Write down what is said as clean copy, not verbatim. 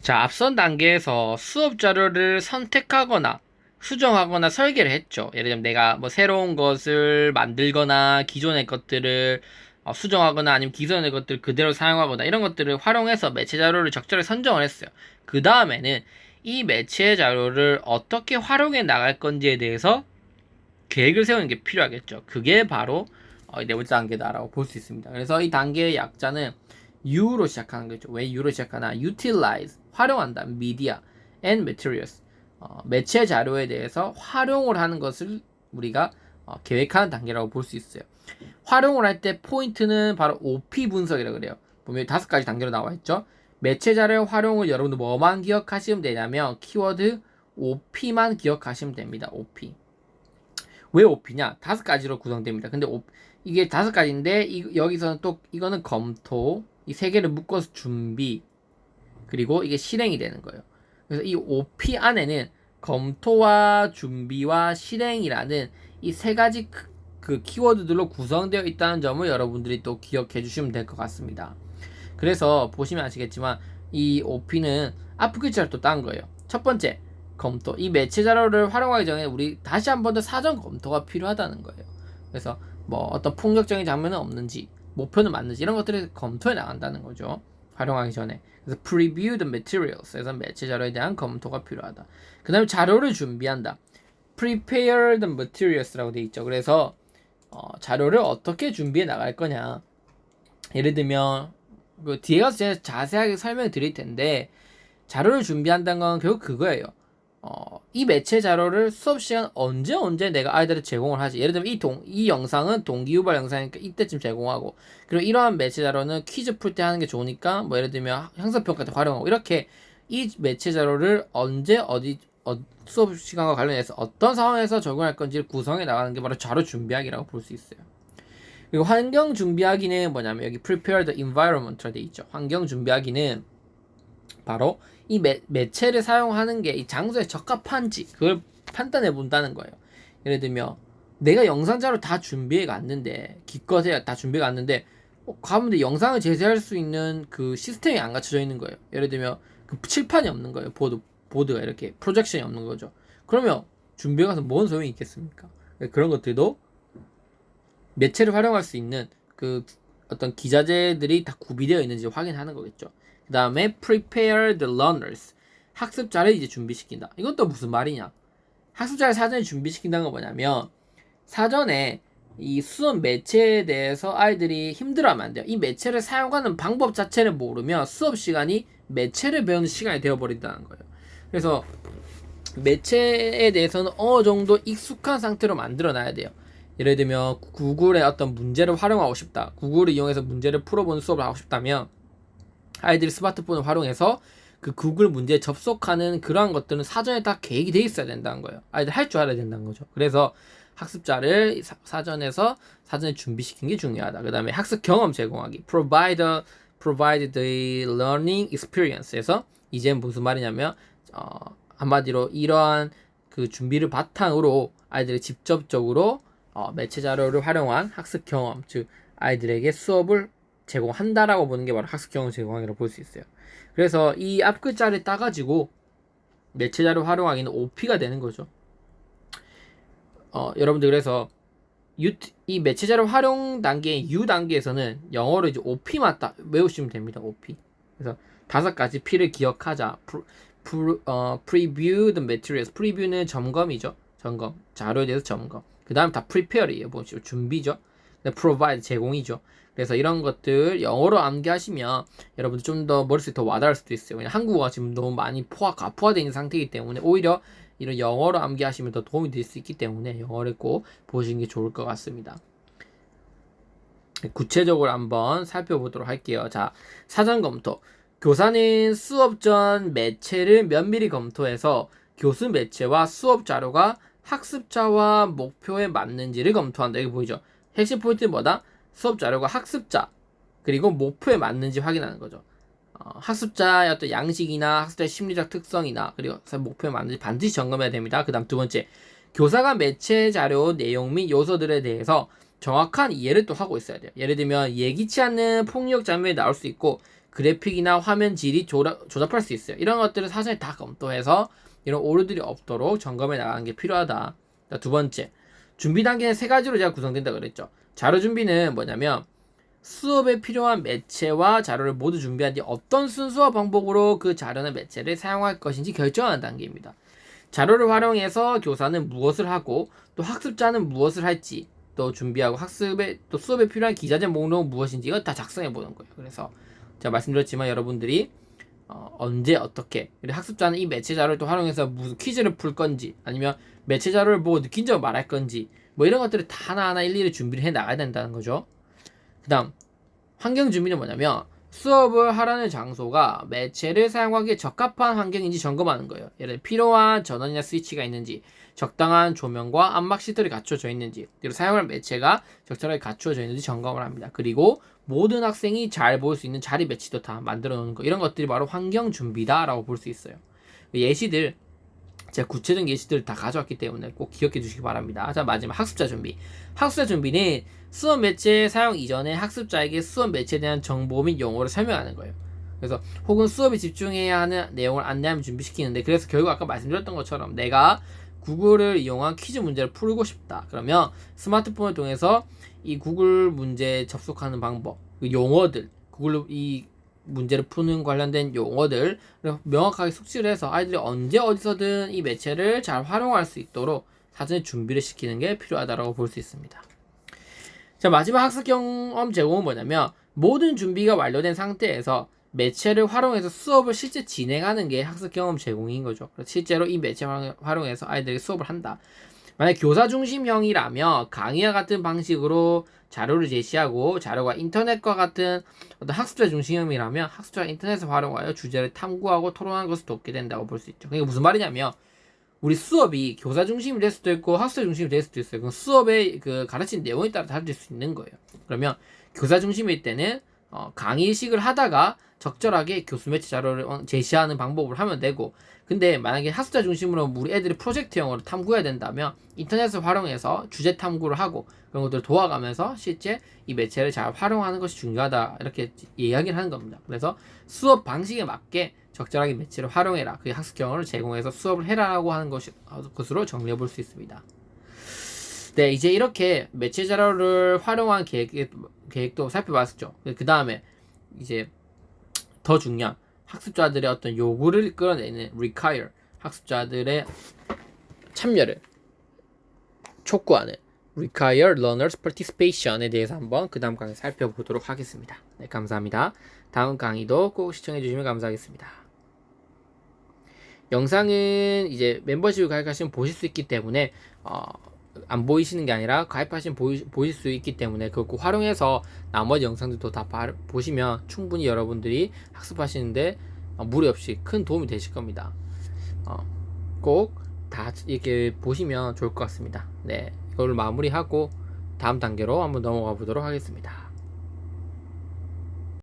자, 앞선 단계에서 수업 자료를 선택하거나 수정하거나 설계를 했죠. 예를 들면 내가 뭐 새로운 것을 만들거나 기존의 것들을 수정하거나 아니면 기존의 것들을 그대로 사용하거나 이런 것들을 활용해서 매체 자료를 적절히 선정을 했어요. 그 다음에는 이 매체 자료를 어떻게 활용해 나갈 건지에 대해서 계획을 세우는 게 필요하겠죠. 그게 바로 네 번째 단계다라고 볼 수 있습니다. 그래서 이 단계의 약자는 U로 시작하는 거죠. 왜 U로 시작하나? Utilize, 활용한다. Media and Materials, 매체 자료에 대해서 활용을 하는 것을 우리가 계획하는 단계라고 볼 수 있어요. 활용을 할 때 포인트는 바로 OP 분석이라고 그래요. 보면 5가지 단계로 나와 있죠. 매체 자료 활용을 여러분들 뭐만 기억하시면 되냐면 키워드 OP만 기억하시면 됩니다. OP. 왜 OP냐? 5가지로 구성됩니다. 근데 이게 5가지인데 여기서는 또 이거는 검토, 이 3개를 묶어서 준비, 그리고 이게 실행이 되는 거예요. 그래서 이 OP 안에는 검토와 준비와 실행이라는 이 3가지 그 키워드들로 구성되어 있다는 점을 여러분들이 또 기억해 주시면 될 것 같습니다. 그래서 보시면 아시겠지만 이 OP는 앞 글자를 또 딴 거예요. 첫 번째, 검토. 이 매체 자료를 활용하기 전에 우리 다시 한 번 더 사전 검토가 필요하다는 거예요. 그래서 뭐 어떤 폭력적인 장면은 없는지, 목표는 맞는지 이런 것들을 검토해 나간다는 거죠. 활용하기 전에. 그래서 preview the materials에서 매체 자료에 대한 검토가 필요하다. 그 다음에 자료를 준비한다. prepare the materials라고 되어 있죠. 그래서 자료를 어떻게 준비해 나갈 거냐. 예를 들면 그 뒤에 가서 제가 자세하게 설명을 드릴 텐데, 자료를 준비한다는 건 결국 그거예요. 이 매체 자료를 수업 시간 언제 내가 아이들한테 제공을 하지. 예를 들면 이 영상은 동기유발 영상이니까 이때쯤 제공하고, 그리고 이러한 매체 자료는 퀴즈 풀 때 하는 게 좋으니까 뭐 예를 들면 학습평가 때 활용하고, 이렇게 이 매체 자료를 언제 수업 시간과 관련해서 어떤 상황에서 적용할 건지를 구성해 나가는 게 바로 자료 준비하기라고 볼 수 있어요. 그리고 환경 준비하기는 뭐냐면 여기 prepare the environment로 되어 있죠. 환경 준비하기는 바로 이 매체를 사용하는 게 이 장소에 적합한지 그걸 판단해 본다는 거예요. 예를 들면 내가 영상 자료 다 준비해 갔는데, 기껏해야 다 준비해 갔는데 가면 영상을 제시할 수 있는 그 시스템이 안 갖춰져 있는 거예요. 예를 들면 그 칠판이 없는 거예요. 보드가 이렇게 프로젝션이 없는 거죠. 그러면 준비해 가서 뭔 소용이 있겠습니까? 그런 것들도 매체를 활용할 수 있는 그 어떤 기자재들이 다 구비되어 있는지 확인하는 거겠죠. 그 다음에 prepare the learners, 학습자를 이제 준비시킨다. 이건 또 무슨 말이냐? 학습자를 사전에 준비시킨다는 건 뭐냐면, 사전에 이 수업 매체에 대해서 아이들이 힘들어하면 안 돼요. 이 매체를 사용하는 방법 자체를 모르면 수업 시간이 매체를 배우는 시간이 되어버린다는 거예요. 그래서 매체에 대해서는 어느 정도 익숙한 상태로 만들어 놔야 돼요. 예를 들면 구글의 어떤 문제를 활용하고 싶다, 구글을 이용해서 문제를 풀어보는 수업을 하고 싶다면 아이들이 스마트폰을 활용해서 그 구글 문제에 접속하는 그러한 것들은 사전에 다 계획이 돼 있어야 된다는 거예요. 아이들 할 줄 알아야 된다는 거죠. 그래서 학습자를 사전에 준비시킨 게 중요하다. 그 다음에 학습 경험 제공하기, provide the learning experience에서 이제 무슨 말이냐면 한마디로 이러한 그 준비를 바탕으로 아이들이 직접적으로 매체 자료를 활용한 학습 경험, 즉 아이들에게 수업을 제공한다라고 보는 게 바로 학습 경험 제공하기라고 볼 수 있어요. 그래서 이 앞 글자를 따가지고 매체 자료 활용하기는 OP가 되는 거죠. 여러분들 그래서 이 매체 자료 활용 단계 U 단계에서는 영어로 이제 OP만 딱 외우시면 됩니다. OP. 그래서 5가지 P를 기억하자. preview the materials. preview는 점검이죠. 점검. 자료에 대해서 점검. 그 다음 다 prepare이에요. 뭐죠? 준비죠. provide 제공이죠. 그래서 이런 것들 영어로 암기하시면 여러분들 좀 더 머릿속에 더 와닿을 수도 있어요. 왜냐면 한국어가 지금 너무 많이 가포화되어 있는 상태이기 때문에 오히려 이런 영어로 암기하시면 더 도움이 될 수 있기 때문에 영어를 꼭 보시는 게 좋을 것 같습니다. 구체적으로 한번 살펴보도록 할게요. 자, 사전 검토. 교사는 수업 전 매체를 면밀히 검토해서 교수 매체와 수업 자료가 학습자와 목표에 맞는지를 검토한다. 여기 보이죠? 핵심 포인트는 뭐다? 수업 자료가 학습자 그리고 목표에 맞는지 확인하는 거죠. 학습자의 어떤 양식이나 학습자의 심리적 특성이나 그리고 목표에 맞는지 반드시 점검해야 됩니다. 그 다음 2번째, 교사가 매체 자료 내용 및 요소들에 대해서 정확한 이해를 또 하고 있어야 돼요. 예를 들면 예기치 않는 폭력 장면이 나올 수 있고 그래픽이나 화면 질이 조잡할 수 있어요. 이런 것들을 사전에 다 검토해서 이런 오류들이 없도록 점검해 나가는 게 필요하다. 두 번째, 준비 단계는 세 가지로 제가 구성된다 그랬죠. 자료 준비는 뭐냐면 수업에 필요한 매체와 자료를 모두 준비한 뒤 어떤 순서와 방법으로 그 자료나 매체를 사용할 것인지 결정하는 단계입니다. 자료를 활용해서 교사는 무엇을 하고 또 학습자는 무엇을 할지 또 준비하고 또 수업에 필요한 기자재 목록은 무엇인지 이거 다 작성해 보는 거예요. 그래서 제가 말씀드렸지만 여러분들이 언제 어떻게 학습자는 이 매체 자료를 또 활용해서 무슨 퀴즈를 풀 건지 아니면 매체 자료를 보고 느낀 점을 말할 건지 뭐 이런 것들을 다 하나하나 일일이 준비를 해 나가야 된다는 거죠. 그 다음 환경 준비는 뭐냐면 수업을 하라는 장소가 매체를 사용하기에 적합한 환경인지 점검하는 거예요. 예를 들어 필요한 전원이나 스위치가 있는지 적당한 조명과 암막 시설이 갖춰져 있는지 그리고 사용할 매체가 적절하게 갖추어져 있는지 점검을 합니다. 그리고 모든 학생이 잘 볼 수 있는 자리 배치도 다 만들어 놓는 거 이런 것들이 바로 환경 준비다 라고 볼 수 있어요. 예시들 제가 구체적인 예시들을 다 가져왔기 때문에 꼭 기억해 주시기 바랍니다. 자, 마지막 학습자 준비. 학습자 준비는 수업 매체 사용 이전에 학습자에게 수업 매체에 대한 정보 및 용어를 설명하는 거예요. 그래서 혹은 수업에 집중해야 하는 내용을 안내하면 준비시키는데 그래서 결국 아까 말씀드렸던 것처럼 내가 구글을 이용한 퀴즈 문제를 풀고 싶다. 그러면 스마트폰을 통해서 이 구글 문제에 접속하는 방법, 그 용어들, 구글로 이 문제를 푸는 관련된 용어들을 명확하게 숙지를 해서 아이들이 언제 어디서든 이 매체를 잘 활용할 수 있도록 사전에 준비를 시키는 게 필요하다고 볼 수 있습니다. 자, 마지막 학습 경험 제공은 뭐냐면 모든 준비가 완료된 상태에서 매체를 활용해서 수업을 실제 진행하는 게 학습 경험 제공인 거죠. 실제로 이 매체 활용해서 아이들이 수업을 한다. 만약 교사 중심형이라면 강의와 같은 방식으로 자료를 제시하고 자료가 인터넷과 같은 어떤 학습자 중심형이라면 학습자가 인터넷을 활용하여 주제를 탐구하고 토론하는 것을 돕게 된다고 볼 수 있죠. 그게 무슨 말이냐면 우리 수업이 교사 중심이 될 수도 있고 학습자 중심이 될 수도 있어요. 그럼 수업의 그 가르친 내용에 따라 달라질 수 있는 거예요. 그러면 교사 중심일 때는 강의식을 하다가 적절하게 교수 매체 자료를 제시하는 방법을 하면 되고 근데 만약에 학습자 중심으로 우리 애들이 프로젝트형으로 탐구해야 된다면 인터넷을 활용해서 주제 탐구를 하고 그런 것들을 도와가면서 실제 이 매체를 잘 활용하는 것이 중요하다 이렇게 이야기를 하는 겁니다. 그래서 수업 방식에 맞게 적절하게 매체를 활용해라. 그게 학습 경험을 제공해서 수업을 해라라고 하는 것으로 정리해 볼 수 있습니다. 네, 이제 이렇게 매체 자료를 활용한 계획도 살펴봤었죠. 그 다음에 이제 더 중요한 학습자들의 어떤 요구를 끌어내는 require, 학습자들의 참여를 촉구하는 require learners participation에 대해서 한번 그 다음 강의 살펴보도록 하겠습니다. 네, 감사합니다. 다음 강의도 꼭 시청해 주시면 감사하겠습니다. 영상은 이제 멤버십을 가입하시면 보실 수 있기 때문에 안 보이시는 게 아니라 가입하시면 보실 수 있기 때문에 그걸 꼭 활용해서 나머지 영상들도 다 보시면 충분히 여러분들이 학습하시는데 무리 없이 큰 도움이 되실 겁니다. 꼭 다 이렇게 보시면 좋을 것 같습니다. 네, 이걸 마무리하고 다음 단계로 한번 넘어가 보도록 하겠습니다.